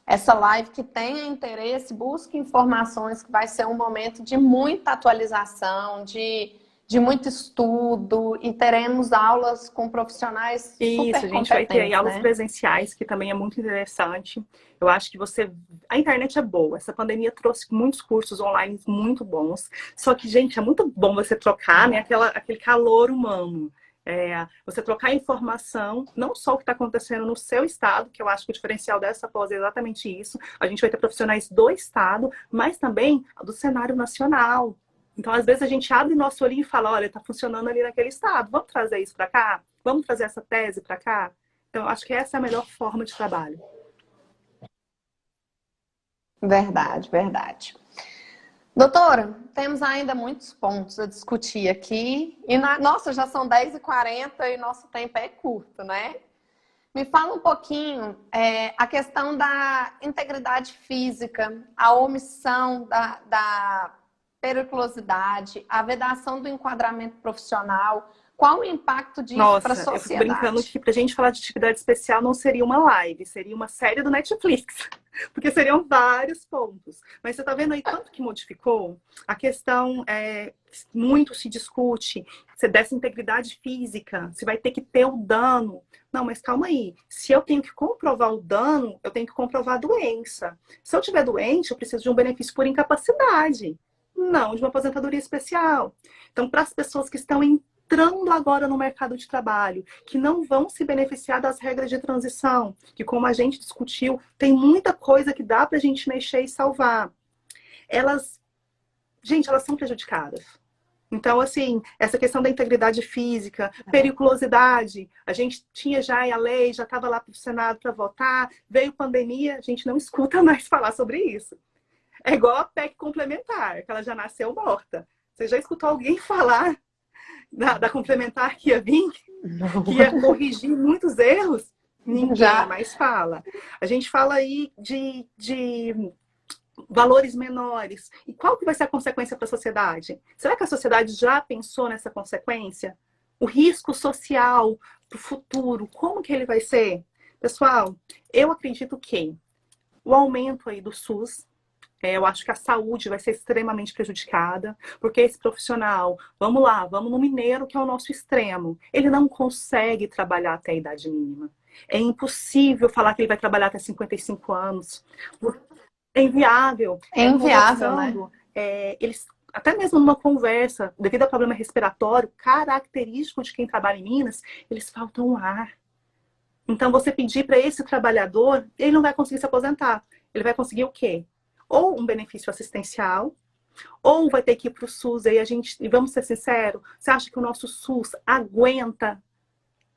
essa live que tenha interesse, busque informações, que vai ser um momento de muita atualização, de muito estudo, e teremos aulas com profissionais Isso, super a gente vai ter aí competentes, aulas né? presenciais, que também é muito interessante. Eu acho que a internet é boa. Essa pandemia trouxe muitos cursos online muito bons. Só que, gente, é muito bom você trocar, né, aquele calor humano. Você trocar informação, não só o que está acontecendo no seu estado, que eu acho que o diferencial dessa pós é exatamente isso. A gente vai ter profissionais do estado, mas também do cenário nacional. Então, às vezes, a gente abre nosso olhinho e fala, olha, está funcionando ali naquele estado, vamos trazer isso para cá? Vamos trazer essa tese para cá? Então, eu acho que essa é a melhor forma de trabalho. Verdade, verdade. Doutora, temos ainda muitos pontos a discutir aqui. E, nossa, já são 10h40 e nosso tempo é curto, né? Me fala um pouquinho a questão da integridade física, a omissão da periculosidade, a vedação do enquadramento profissional. Qual o impacto disso para a Nossa, eu fico brincando sociedade? que pra gente falar de atividade especial não seria uma live, seria uma série do Netflix, porque seriam vários pontos. Mas você tá vendo aí tanto que modificou? A questão muito se discute se dessa integridade física, se vai ter que ter o dano. Não, mas calma aí. Se eu tenho que comprovar o dano, eu tenho que comprovar a doença. Se eu tiver doente, eu preciso de um benefício por incapacidade, não de uma aposentadoria especial. Então, para as pessoas que estão entrando agora no mercado de trabalho, que não vão se beneficiar das regras de transição, que como a gente discutiu, tem muita coisa que dá para a gente mexer e salvar. Elas são prejudicadas. Então, assim, essa questão da integridade física, periculosidade, a gente tinha já a lei, já estava lá para o Senado para votar, veio pandemia, a gente não escuta mais falar sobre isso. É igual a PEC complementar, que ela já nasceu morta. Você já escutou alguém falar da complementar que ia vir, que ia corrigir muitos erros? Ninguém Já. mais fala. A gente fala aí de valores menores. E qual que vai ser a consequência para a sociedade? Será que a sociedade já pensou nessa consequência? O risco social para o futuro, como que ele vai ser? Pessoal, eu acredito que o aumento aí do SUS, eu acho que a saúde vai ser extremamente prejudicada, porque esse profissional, vamos lá, vamos no mineiro, que é o nosso extremo, ele não consegue trabalhar até a idade mínima. É impossível falar que ele vai trabalhar até 55 anos. É inviável. É inviável, né? Conversando, eles, até mesmo numa conversa, devido a problema respiratório, característico de quem trabalha em Minas, eles faltam ar. Então, você pedir para esse trabalhador, ele não vai conseguir se aposentar. Ele vai conseguir o quê? Ou um benefício assistencial, ou vai ter que ir para o SUS. E vamos ser sinceros, você acha que o nosso SUS aguenta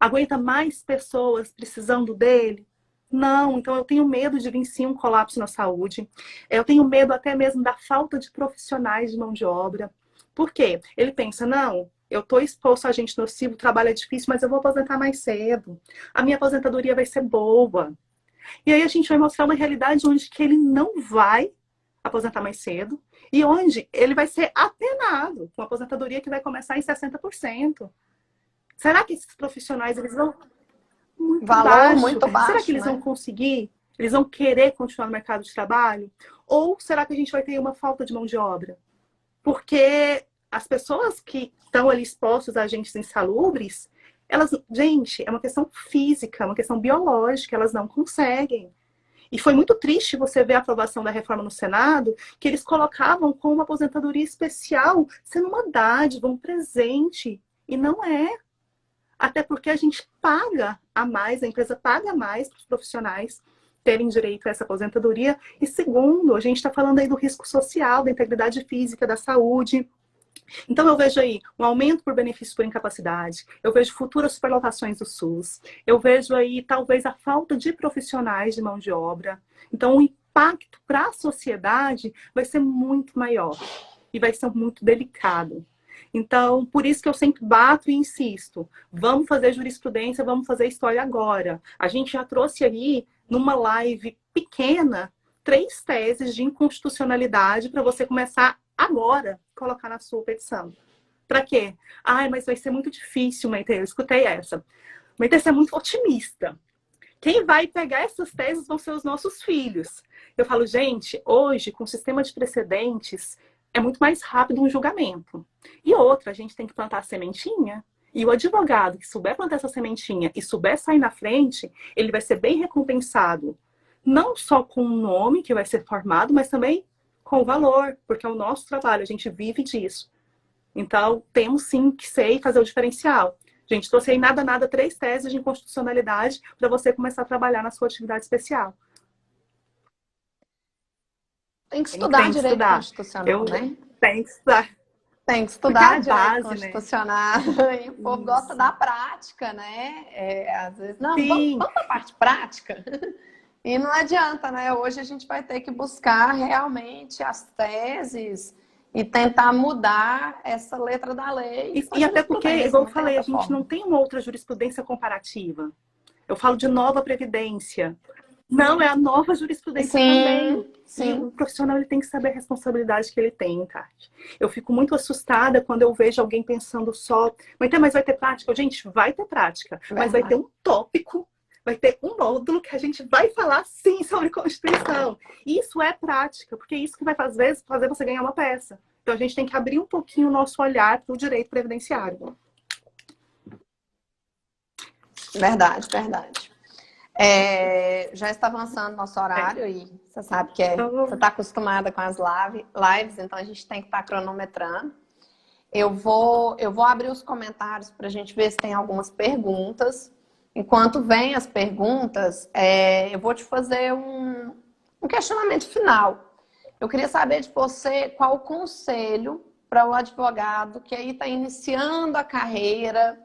Aguenta mais pessoas precisando dele? Não, então eu tenho medo de vir sim um colapso na saúde. Eu tenho medo até mesmo da falta de profissionais de mão de obra. Por quê? Ele pensa, não, eu estou exposto a agente nocivo, o trabalho é difícil, mas eu vou aposentar mais cedo. A minha aposentadoria vai ser boa. E aí a gente vai mostrar uma realidade onde que ele não vai aposentar mais cedo e onde ele vai ser apenado com a aposentadoria que vai começar em 60%. Será que esses profissionais eles vão muito Valor baixo? muito Será que baixo, eles vão né? conseguir? Eles vão querer continuar no mercado de trabalho? Ou será que a gente vai ter uma falta de mão de obra? Porque as pessoas que estão ali expostas a agentes insalubres, elas, gente, é uma questão física, uma questão biológica, elas não conseguem. E foi muito triste você ver a aprovação da reforma no Senado, que eles colocavam como uma aposentadoria especial, sendo uma dádiva, um presente. E não é. Até porque a gente paga a mais, a empresa paga mais para os profissionais terem direito a essa aposentadoria. E segundo, a gente está falando aí do risco social, da integridade física, da saúde. Então, eu vejo aí um aumento por benefício por incapacidade, eu vejo futuras superlotações do SUS, eu vejo aí talvez a falta de profissionais de mão de obra. Então, o impacto para a sociedade vai ser muito maior e vai ser muito delicado. Então, por isso que eu sempre bato e insisto, vamos fazer jurisprudência, vamos fazer história agora. A gente já trouxe aí, numa live pequena, 3 teses de inconstitucionalidade para você começar agora colocar na sua petição. Para quê? Ai, mas vai ser muito difícil, Maite. Eu escutei essa. Maite, você é muito otimista. Quem vai pegar essas teses vão ser os nossos filhos. Eu falo, gente, hoje, com o sistema de precedentes, é muito mais rápido um julgamento. E outra, a gente tem que plantar a sementinha. E o advogado que souber plantar essa sementinha e souber sair na frente, ele vai ser bem recompensado. Não só com o nome que vai ser formado, mas também com o valor, porque é o nosso trabalho, a gente vive disso. Então, temos sim que ser e fazer o diferencial. Gente, trouxe aí nada, nada, 3 teses de inconstitucionalidade para você começar a trabalhar na sua atividade especial. Tem que Tem estudar que direito estudar. constitucional, Eu né? tenho que estudar. Tem que Porque é estudar a direito base, né? constitucional. E o povo gosta Isso. da prática, né? Às vezes, não, Sim. vamos para a parte prática. E não adianta, né? Hoje a gente vai ter que buscar realmente as teses e tentar mudar essa letra da lei com a E até porque, jurisprudência, igual eu não tem falei, a outra gente não forma. tem uma outra jurisprudência comparativa. Eu falo de nova previdência. Não, é a nova jurisprudência também. Sim, E o sim, profissional ele tem que saber a responsabilidade que ele tem, Tati. Eu fico muito assustada quando eu vejo alguém pensando só, mas vai ter prática? Gente, vai ter prática, mas vai ter verdade. um tópico, vai ter um módulo que a gente vai falar sim sobre Constituição. Isso é prática, porque é isso que vai, às vezes, fazer você ganhar uma peça. Então a gente tem que abrir um pouquinho o nosso olhar para o direito previdenciário. Verdade, verdade. Já está avançando nosso É. horário e você sabe que você Então, está acostumada com as lives, então a gente tem que estar cronometrando. Eu vou abrir os comentários para a gente ver se tem algumas perguntas. Enquanto vem as perguntas, eu vou te fazer um questionamento final. Eu queria saber de você qual o conselho para o advogado que aí está iniciando a carreira,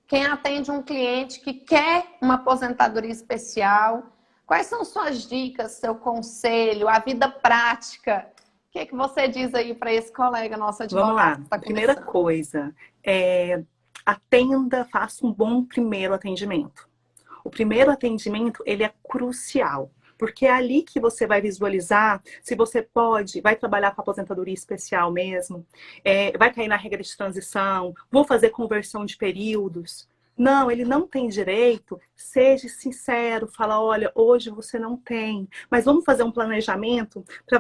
quem atende um cliente que quer uma aposentadoria especial. Quais são suas dicas, seu conselho, a vida prática? O que você diz aí para esse colega nosso vamos advogado lá. que está Primeira começando? coisa, atenda, faça um bom primeiro atendimento. O primeiro atendimento, ele é crucial, porque é ali que você vai visualizar se você pode, vai trabalhar com aposentadoria especial mesmo, vai cair na regra de transição, vou fazer conversão de períodos. Não, ele não tem direito. Seja sincero, fala, olha, hoje você não tem, mas vamos fazer um planejamento para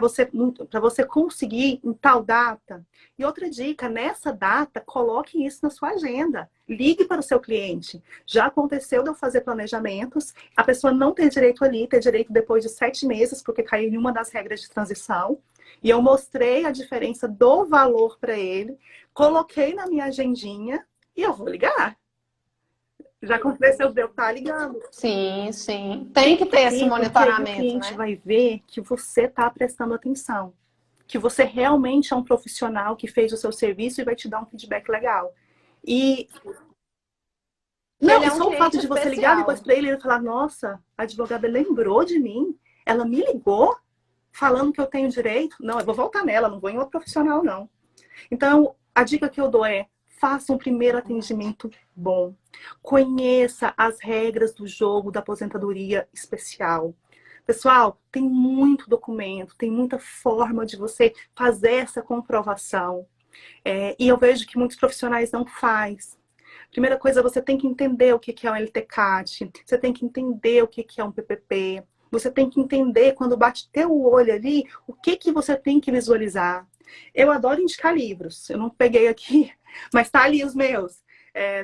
você conseguir em tal data. E outra dica, nessa data, coloque isso na sua agenda. Ligue para o seu cliente. Já aconteceu de eu fazer planejamentos, a pessoa não ter direito ali, ter direito depois de 7 meses, porque caiu em uma das regras de transição. E eu mostrei a diferença do valor para ele, coloquei na minha agendinha e eu vou ligar. Já aconteceu de eu estar ligando. Sim, sim. Tem que ter esse Porque aí o monitoramento, cliente né? vai ver que você está prestando atenção. Que você realmente é um profissional que fez o seu serviço e vai te dar um feedback legal. E Não, ele e é um só o fato cliente de você ligar depois especial. para ele e ele falar, nossa, a advogada lembrou de mim, ela me ligou falando que eu tenho direito. Não, eu vou voltar nela, não vou em outro profissional, não. Então, a dica que eu dou é, faça um primeiro atendimento bom. Conheça as regras do jogo da aposentadoria especial. Pessoal, tem muito documento, tem muita forma de você fazer essa comprovação. E eu vejo que muitos profissionais não fazem. Primeira coisa, você tem que entender o que é um LTCAT, você tem que entender o que é um PPP, você tem que entender, quando bate teu olho ali, o que você tem que visualizar. Eu adoro indicar livros, eu não peguei aqui, mas tá ali os meus.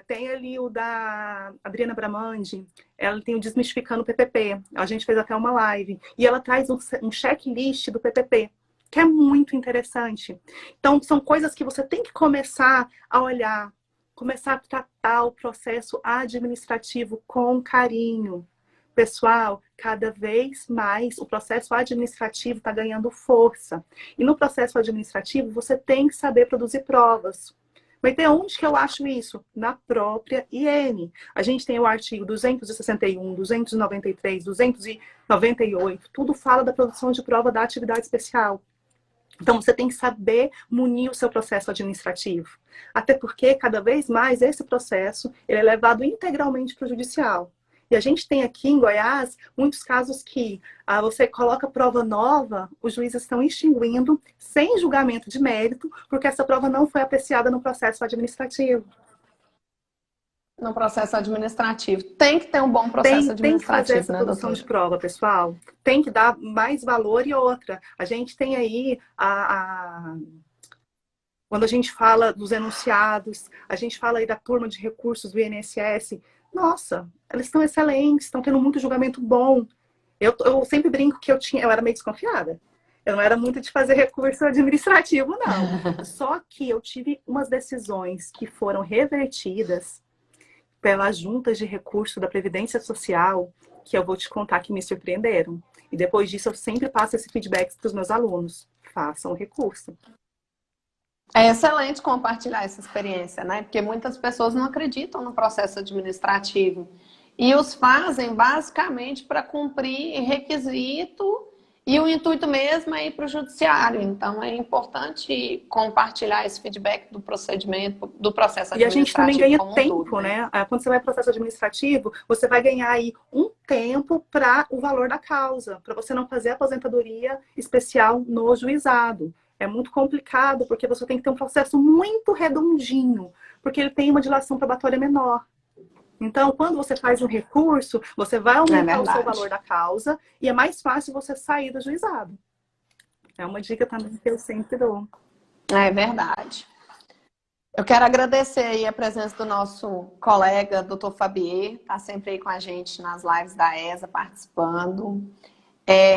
Tem ali o da Adriana Bramandi, ela tem o Desmistificando o PPP, a gente fez até uma live, e ela traz um checklist do PPP, que é muito interessante. Então, são coisas que você tem que começar a olhar, começar a tratar o processo administrativo com carinho. Pessoal, cada vez mais o processo administrativo está ganhando força. E no processo administrativo, você tem que saber produzir provas. Mas tem onde que eu acho isso? Na própria IN. A gente tem o artigo 261, 293, 298, tudo fala da produção de prova da atividade especial. Então, você tem que saber munir o seu processo administrativo. Até porque, cada vez mais, esse processo ele é levado integralmente para o judicial. E a gente tem aqui em Goiás muitos casos que você coloca prova nova, os juízes estão extinguindo sem julgamento de mérito, porque essa prova não foi apreciada no processo administrativo. No processo administrativo. Tem que ter um bom processo Tem que fazer administrativo, essa né, produção de doutora? prova, pessoal. Tem que dar mais valor e outra. A gente tem aí quando a gente fala dos enunciados, a gente fala aí da turma de recursos do INSS, nossa, eles estão excelentes, estão tendo muito julgamento bom. Eu sempre brinco que eu era meio desconfiada. Eu não era muito de fazer recurso administrativo, não. Só que eu tive umas decisões que foram revertidas pelas juntas de recurso da Previdência Social, que eu vou te contar que me surpreenderam. E depois disso eu sempre passo esse feedback para os meus alunos. Façam o recurso. É excelente compartilhar essa experiência, né? Porque muitas pessoas não acreditam no processo administrativo e os fazem basicamente para cumprir requisito e o intuito mesmo é ir para o judiciário. Então é importante compartilhar esse feedback do procedimento, do processo E a gente também administrativo ganha como um tempo, todo, né? né? Quando você vai para o processo administrativo, você vai ganhar aí um tempo para o valor da causa, para você não fazer aposentadoria especial no juizado. É muito complicado, porque você tem que ter um processo muito redondinho, porque ele tem uma dilação probatória menor. Então, quando você faz um recurso, você vai aumentar o seu valor da causa e é mais fácil você sair do juizado. É uma dica também que eu sempre dou. É verdade. Eu quero agradecer aí a presença do nosso colega, Dr. Fabier, está sempre aí com a gente nas lives da ESA, participando.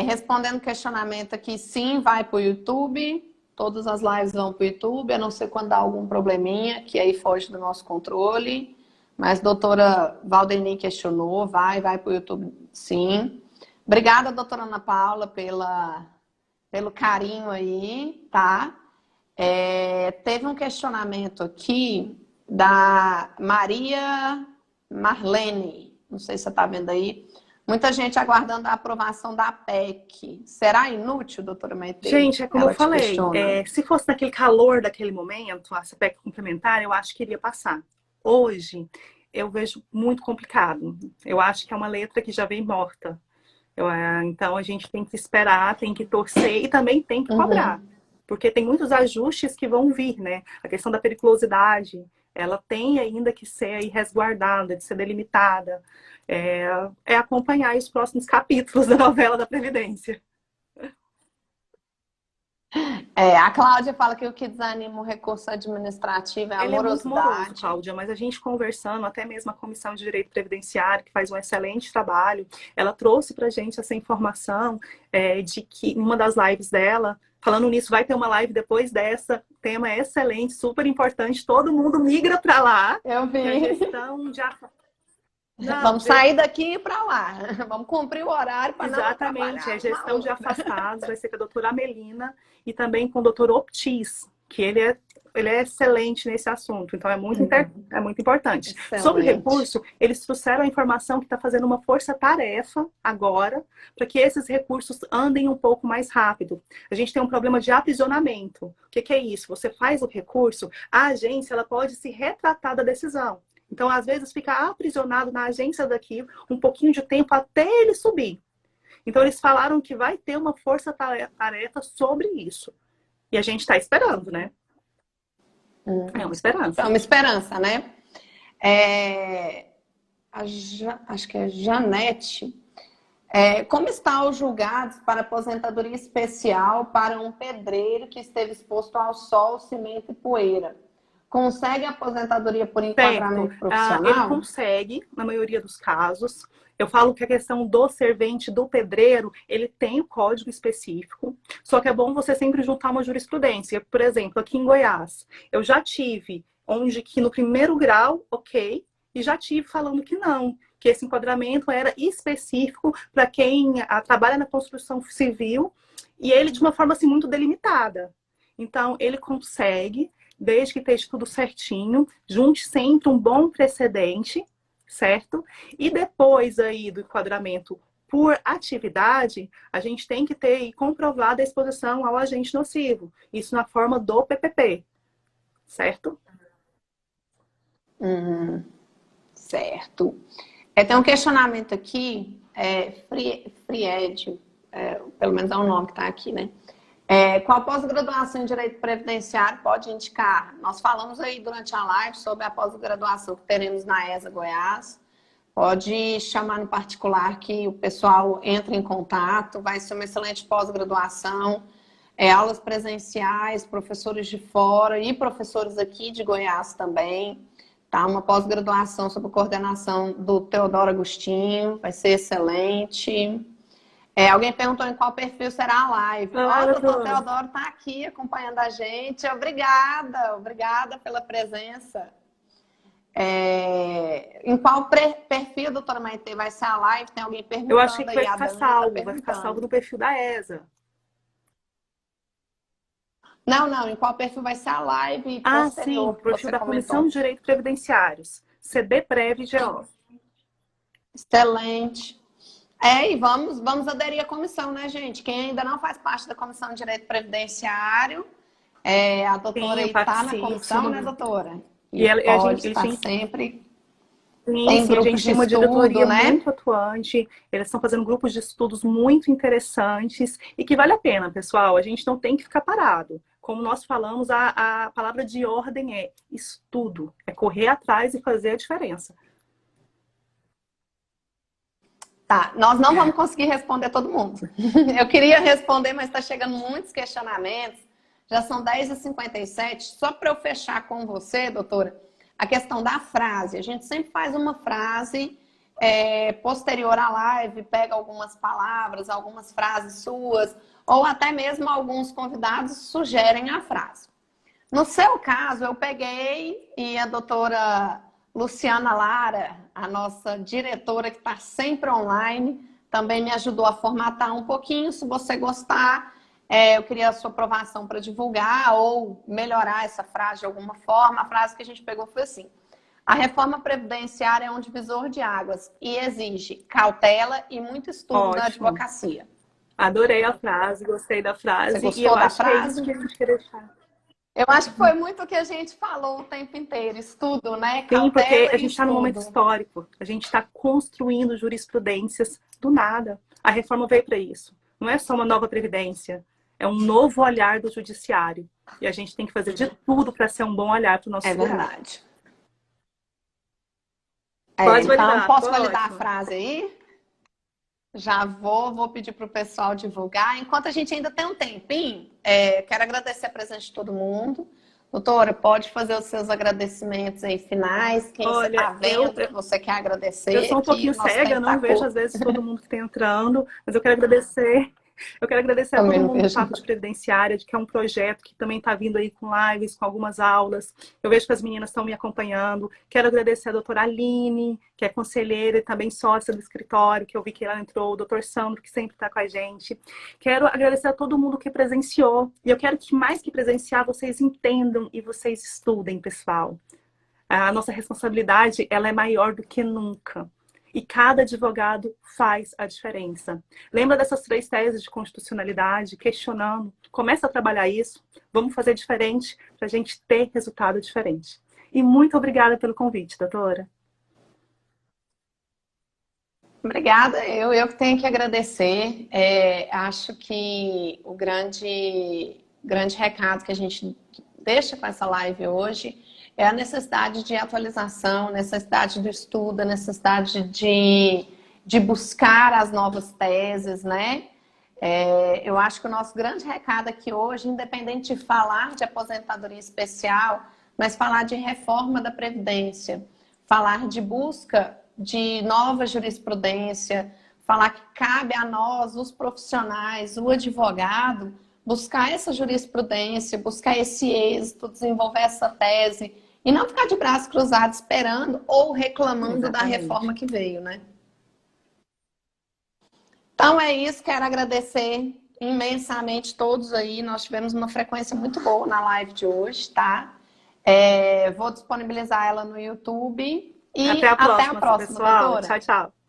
Respondendo questionamento aqui, sim, vai para o YouTube. Todas as lives vão para o YouTube, a não ser quando dá algum probleminha, que aí foge do nosso controle. Mas a doutora Valdeni questionou, vai para o YouTube, sim. Obrigada, doutora Ana Paula, pelo carinho aí, tá? Teve um questionamento aqui da Maria Marlene, não sei se você está vendo aí. Muita gente aguardando a aprovação da PEC. Será inútil, doutora Maite? Gente, é como eu falei, se fosse naquele calor daquele momento, a PEC complementar, eu acho que iria passar. Hoje, eu vejo muito complicado. Eu acho que é uma letra que já vem morta. Então, a gente tem que esperar, tem que torcer e também tem que cobrar. Porque tem muitos ajustes que vão vir, né? A questão da periculosidade, ela tem ainda que ser aí resguardada, de ser delimitada. É acompanhar os próximos capítulos da novela da Previdência. A Cláudia fala que o que desanima o recurso administrativo é a morosidade. Ele é muito moroso, Cláudia, mas a gente conversando, até mesmo a Comissão de Direito Previdenciário, que faz um excelente trabalho, ela trouxe pra gente essa informação de que em uma das lives dela, falando nisso, vai ter uma live depois dessa, o tema é excelente, super importante, todo mundo migra para lá. Eu vi. A gestão já... Vamos sair daqui e ir para lá. Vamos cumprir o horário para não trabalhar. Exatamente, a gestão de afastados vai ser com a doutora Amelina e também com o doutor Optis, que ele é excelente nesse assunto, então é muito importante. Excelente. Sobre o recurso, eles trouxeram a informação que está fazendo uma força-tarefa agora, para que esses recursos andem um pouco mais rápido. A gente tem um problema de aprisionamento. O que é isso? Você faz o recurso, a agência ela pode se retratar da decisão. Então, às vezes, fica aprisionado na agência daqui um pouquinho de tempo até ele subir. Então, eles falaram que vai ter uma força-tarefa sobre isso. E a gente está esperando, né? É uma esperança. É uma esperança, né? Acho que é Janete. Como estão os julgados para aposentadoria especial para um pedreiro que esteve exposto ao sol, cimento e poeira? Consegue aposentadoria por enquadramento profissional? Ele consegue, na maioria dos casos. Eu falo que a questão do servente, do pedreiro, ele tem o código específico, só que é bom você sempre juntar uma jurisprudência. Por exemplo, aqui em Goiás, eu já tive onde que no primeiro grau, ok, e já tive falando que não, que esse enquadramento era específico para quem trabalha na construção civil, e ele de uma forma assim muito delimitada. Então, ele consegue, desde que esteja tudo certinho, junte sempre um bom precedente, certo? E depois aí do enquadramento por atividade, a gente tem que ter comprovada a exposição ao agente nocivo. Isso na forma do PPP, certo? Certo. Tem um questionamento aqui, Fried, pelo menos é o nome que está aqui, né? Qual pós-graduação em Direito Previdenciário pode indicar? Nós falamos aí durante a live sobre a pós-graduação que teremos na ESA Goiás. Pode chamar no particular que o pessoal entra em contato. Vai ser uma excelente pós-graduação. Aulas presenciais, professores de fora e professores aqui de Goiás também. Tá? Uma pós-graduação sob coordenação do Teodoro Agostinho. Vai ser excelente. Alguém perguntou em qual perfil será a live. O doutor Teodoro está aqui acompanhando a gente. Obrigada pela presença. Em qual perfil, doutora Maitê, vai ser a live? Tem alguém perguntando? Eu acho que vai ficar salvo, vai ficar salvo no perfil da ESA. Não, em qual perfil vai ser a live? Sim, o perfil da Comissão de Direito Previdenciários, CDPREV-GO. Excelente. E vamos aderir à comissão, né, gente? Quem ainda não faz parte da Comissão de Direito Previdenciário, a doutora está na comissão, né, doutora? E a gente está sempre... Sim, a gente tem uma diretoria muito atuante, eles estão fazendo grupos de estudos muito interessantes e que vale a pena, pessoal. A gente não tem que ficar parado. Como nós falamos, a palavra de ordem é estudo, é correr atrás e fazer a diferença. Tá, nós não vamos conseguir responder todo mundo. Eu queria responder, mas está chegando muitos questionamentos. Já são 10h57. Só para eu fechar com você, doutora, a questão da frase. A gente sempre faz uma frase posterior à live, pega algumas palavras, algumas frases suas, ou até mesmo alguns convidados sugerem a frase. No seu caso, eu peguei e a doutora Luciana Lara, a nossa diretora que está sempre online, também me ajudou a formatar um pouquinho. Se você gostar, eu queria a sua aprovação para divulgar ou melhorar essa frase de alguma forma. A frase que a gente pegou foi assim: a reforma previdenciária é um divisor de águas e exige cautela e muito estudo na advocacia. Adorei a frase, gostei da frase. Você gostou da frase? Que a gente quer deixar. Eu acho que foi muito o que a gente falou o tempo inteiro, estudo, né? Sim, porque a gente está num momento histórico, a gente está construindo jurisprudências do nada. A reforma veio para isso. Não é só uma nova previdência, é um novo olhar do judiciário. E a gente tem que fazer de tudo para ser um bom olhar para o nosso segurado. É verdade. Pode validar, então, posso validar a frase aí? Já vou pedir para o pessoal divulgar. Enquanto a gente ainda tem um tempinho, quero agradecer a presença de todo mundo. Doutora, pode fazer os seus agradecimentos aí finais. Quem você está vendo, que você quer agradecer. Eu sou um pouquinho cega, não vejo às vezes todo mundo que está entrando, mas eu quero agradecer Eu quero agradecer a Também todo não mundo do vejo. Papo de Previdenciária, que é um projeto que também está vindo aí com lives, com algumas aulas. Eu vejo que as meninas estão me acompanhando. Quero agradecer a doutora Aline, que é conselheira e também sócia do escritório, que eu vi que ela entrou, o doutor Sandro, que sempre está com a gente. Quero agradecer a todo mundo que presenciou. E eu quero que, mais que presenciar, vocês entendam e vocês estudem, pessoal. A nossa responsabilidade, ela é maior do que nunca. E cada advogado faz a diferença. Lembra dessas 3 teses de constitucionalidade, questionando, começa a trabalhar isso, vamos fazer diferente para a gente ter resultado diferente. E muito obrigada pelo convite, doutora. Obrigada, eu que tenho que agradecer. Acho que o grande recado que a gente deixa com essa live hoje é a necessidade de atualização, necessidade do estudo, a necessidade de buscar as novas teses, né? Eu acho que o nosso grande recado aqui hoje, independente de falar de aposentadoria especial, mas falar de reforma da Previdência, falar de busca de nova jurisprudência, falar que cabe a nós, os profissionais, o advogado, buscar essa jurisprudência, buscar esse êxito, desenvolver essa tese e não ficar de braços cruzados esperando ou reclamando da reforma que veio, né? Então é isso, quero agradecer imensamente todos aí. Nós tivemos uma frequência muito boa na live de hoje, tá? Vou disponibilizar ela no YouTube e até a próxima, doutora. Tchau, tchau.